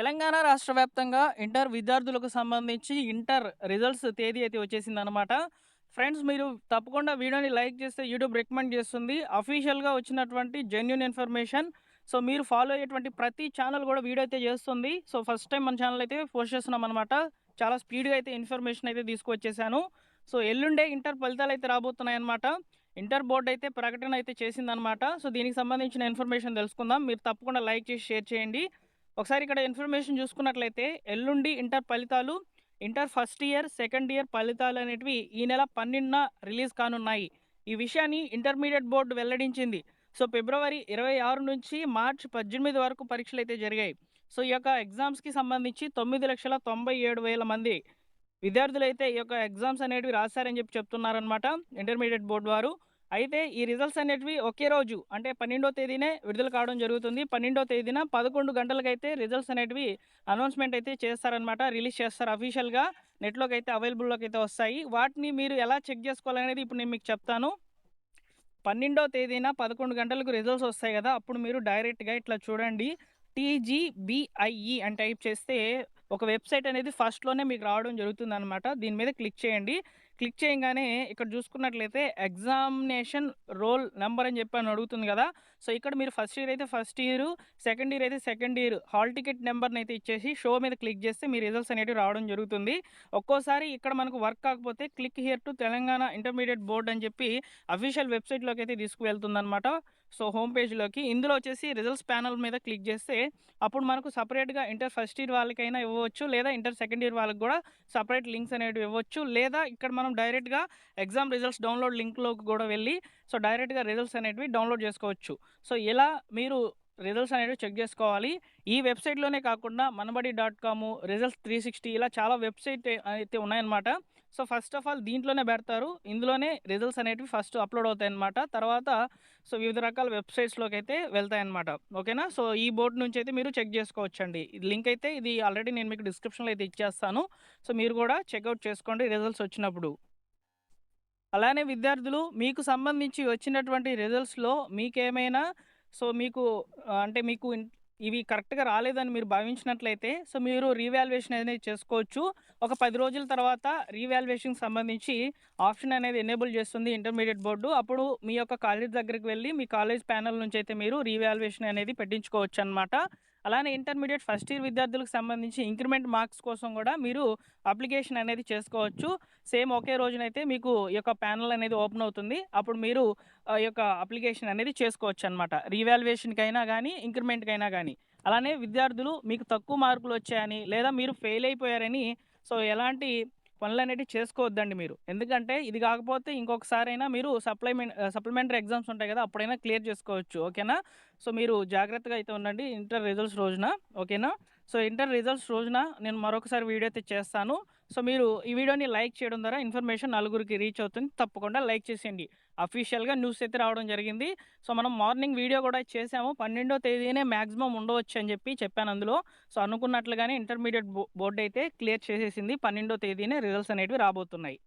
తెలంగాణ రాష్ట్ర వ్యాప్తంగా ఇంటర్ విద్యార్థులకు సంబంధించి ఇంటర్ రిజల్ట్స్ తేదీ అయితే వచ్చేసిందనమాట. ఫ్రెండ్స్ మీరు తప్పకుండా వీడియోని లైక్ చేస్తే యూట్యూబ్ రికమెండ్ చేస్తుంది. అఫీషియల్‌గా వచ్చినటువంటి జెన్యూన్ ఇన్ఫర్మేషన్. సో, మీరు ఫాలో అయ్యేటువంటి ప్రతి ఛానల్ కూడా వీడియో అయితే చేస్తుంది. సో, ఫస్ట్ టైమ్ మన ఛానల్ అయితే పోస్ట్ చేస్తున్నామనమాట. చాలా స్పీడ్‌గా అయితే ఇన్ఫర్మేషన్ అయితే తీసుకొచ్చేసాను. సో, ఎల్లుండే ఇంటర్ ఫలితాలైతే రాబోతున్నాయన్నమాట. ఇంటర్ బోర్డ్ అయితే ప్రకటన అయితే చేసిందనమాట. సో, దీనికి సంబంధించిన ఇన్ఫర్మేషన్ తెలుసుకుందాం. మీరు తప్పకుండా లైక్ చేసి షేర్ చేయండి. ఒకసారి ఇక్కడ ఇన్ఫర్మేషన్ చూసుకున్నట్లయితే ఎల్లుండి ఇంటర్ ఫలితాలు, inter first year, second year ఫలితాలు అనేటివి ఈ నెల 12న రిలీజ్ కానున్నాయి. ఈ విషయాన్ని ఇంటర్మీడియట్ బోర్డు వెల్లడించింది. సో, ఫిబ్రవరి 26 నుంచి మార్చి 18 వరకు పరీక్షలైతే జరిగాయి. సో, ఈ యొక్క ఎగ్జామ్స్‌కి సంబంధించి 9,97,000 మంది విద్యార్థులైతే ఈ యొక్క ఎగ్జామ్స్ అనేటివి రాశారని చెప్తున్నారనమాట ఇంటర్మీడియట్ బోర్డు వారు. అయితే ఈ రిజల్ట్స్ అనేటివి ఒకే రోజు అంటే 12వ తేదీనే విడుదల కావడం జరుగుతుంది. 12వ తేదీన 11 గంటలకైతే రిజల్ట్స్ అనేటివి అనౌన్స్‌మెంట్ అయితే చేస్తారనమాట. రిలీజ్ చేస్తారు అఫీషియల్‌గా. నెట్‌లోకి అయితే అవైలబుల్‌లోకి అయితే వస్తాయి. వాటిని మీరు ఎలా చెక్ చేసుకోవాలనేది ఇప్పుడు నేను మీకు చెప్తాను. 12వ తేదీన 11 గంటలకు రిజల్ట్స్ వస్తాయి గదా! అప్పుడు మీరు డైరెక్ట్‌గా ఇట్లా చూడండి. టీజీబీఐఈ అని టైప్ చేస్తే ఒక వెబ్‌సైట్ అనేది ఫస్ట్‌లోనే మీకు రావడం జరుగుతుందనమాట. దీని మీద క్లిక్ చేయండి. క్లిక్ చేయంగానే ఇక్కడ చూసుకున్నట్లయితే ఎగ్జామినేషన్ రోల్ నంబర్ అని చెప్పి అని అడుగుతుంది గదా! సో, ఇక్కడ మీరు ఫస్ట్ ఇయర్ అయితే ఫస్ట్ ఇయరు, సెకండ్ ఇయర్ అయితే సెకండ్ ఇయర్ హాల్ టికెట్ నంబర్‌నైతే ఇచ్చేసి షో మీద క్లిక్ చేస్తే మీ రిజల్ట్స్ అనేటివి రావడం జరుగుతుంది. ఒక్కోసారి ఇక్కడ మనకు వర్క్ కాకపోతే click here to Telangana intermediate board అని చెప్పి అఫీషియల్ వెబ్‌సైట్‌లోకి అయితే తీసుకువెళ్తుందనమాట. సో, హోమ్ పేజ్‌లోకి ఇందులో వచ్చేసి రిజల్ట్స్ ప్యానెల్ మీద క్లిక్ చేస్తే అప్పుడు మనకు సెపరేట్‌గా ఇంటర్ ఫస్ట్ ఇయర్ వాళ్ళకైనా ఇవ్వవచ్చు. లేదా ఇంటర్ సెకండ్ ఇయర్ వాళ్ళకి గూడా సెపరేట్ లింక్స్ అనేటివి ఇవ్వచ్చు. లేదా ఇక్కడ మనం డైరెక్ట్‌గా ఎగ్జామ్ రిజల్ట్స్ డౌన్‌లోడ్ లింక్‌లోకి గూడా వెళ్ళి సో, డైరెక్ట్‌గా రిజల్ట్స్ అనేటివి డౌన్‌లోడ్ చేసుకోవచ్చు. సో, ఇలా మీరు రిజల్ట్స్ అనేటివి చెక్ జేసుకోవాలి. ఈ వెబ్‌సైట్‌లోనే కాకుండా మనబడి డాట్ కాము, రిజల్ట్స్ 360 ఇలా చాలా వెబ్‌సైట్ అయితే ఉన్నాయన్నమాట. సో, ఫస్ట్ ఆఫ్ ఆల్ దీంట్లోనే బెడతారు. ఇందులోనే రిజల్ట్స్ అనేటివి ఫస్ట్ అప్‌లోడ్ అవుతాయన్నమాట. తర్వాత సో, వివిధ రకాల వెబ్‌సైట్స్‌లోకైతే వెళ్తాయన్నమాట. ఓకేనా? సో, ఈ బోర్డ్ నుంచయితే మీరు చెక్ జేసుకోవచ్చండి. ఇది లింక్ అయితే ఇది ఆల్రెడీ నేను మీకు డిస్క్రిప్షన్‌లో అయితే ఇచ్చేస్తాను. సో, మీరు గూడా చెకౌట్ చేసుకోండి రిజల్ట్స్ వచ్చినప్పుడు. అలానే విద్యార్థులు మీకు సంబంధించి వచ్చినటువంటి రిజల్ట్స్‌లో మీకేమైనా సో, మీకు అంటే మీకు ఇవి కరెక్ట్‌గా రాలేదని మీరు భావించినట్లయితే సో, మీరు రీవాల్యుయేషన్ అనేది చేసుకోవచ్చు. ఒక 10 రోజుల తర్వాత రీవాల్యుయేషన్‌కి సంబంధించి ఆప్షన్ అనేది ఎనేబుల్ చేస్తుంది ఇంటర్మీడియేట్ బోర్డు. అప్పుడు మీ యొక్క కాలేజ్ దగ్గరికి వెళ్లి మీ కాలేజ్ ప్యానెల్ నుంచి అయితే మీరు రీవాల్యుయేషన్ అనేది పెట్టించుకోవచ్చనమాట. అలానే ఇంటర్మీడియేట్ ఫస్ట్ ఇయర్ విద్యార్థులకు సంబంధించి ఇంక్రిమెంట్ మార్క్స్ కోసం గూడా మీరు అప్లికేషన్ అనేది చేసుకోవచ్చు. సేమ్ ఒకే రోజునైతే మీకు ఈ యొక్క ప్యానెల్ అనేది ఓపెన్ అవుతుంది. అప్పుడు మీరు ఈ యొక్క అప్లికేషన్ అనేది చేసుకోవచ్చనమాట. రీవాల్యుయేషన్‌కైనా గానీ, ఇంక్రిమెంట్‌కైనా గానీ. అలానే విద్యార్థులు మీకు తక్కువ మార్కులొచ్చాయని, లేదా మీరు ఫెయిల్ అయిపోయారని సో, ఎలాంటి పనులనేటివి చేసుకోవద్దండి మీరు. ఎందుకంటే ఇది గాకపోతే ఇంకొకసారైనా మీరు సప్లిమెంటరీ ఎగ్జామ్స్ ఉంటాయి గదా! అప్పుడైనా క్లియర్ చేసుకోవచ్చు. ఓకేనా? సో, మీరు జాగ్రత్తగా అయితే ఉండండి ఇంటర్ రిజల్ట్స్ రోజున. ఓకేనా? సో, ఇంటర్ రిజల్ట్స్ రోజున నేను మరొకసారి వీడియో అయితే చేస్తాను. సో, మీరు ఈ వీడియోని లైక్ చేయడం ద్వారా ఇన్ఫర్మేషన్ నలుగురికి రీచ్ అవుతుంది. తప్పకుండా లైక్ చేసేయండి. అఫీషియల్‌గా న్యూస్ అయితే రావడం జరిగింది. సో, మనం మార్నింగ్ వీడియో గూడా చేసాము. 12వ తేదీనే మాక్సిమం ఉండవచ్చు అని చెప్పాను అందులో. సో, అనుకున్నట్లుగానే ఇంటర్మీడియేట్ బోర్డ్ అయితే క్లియర్ చేసేసింది. 12వ తేదీనే రిజల్ట్స్ అనేటివి రాబోతున్నాయి.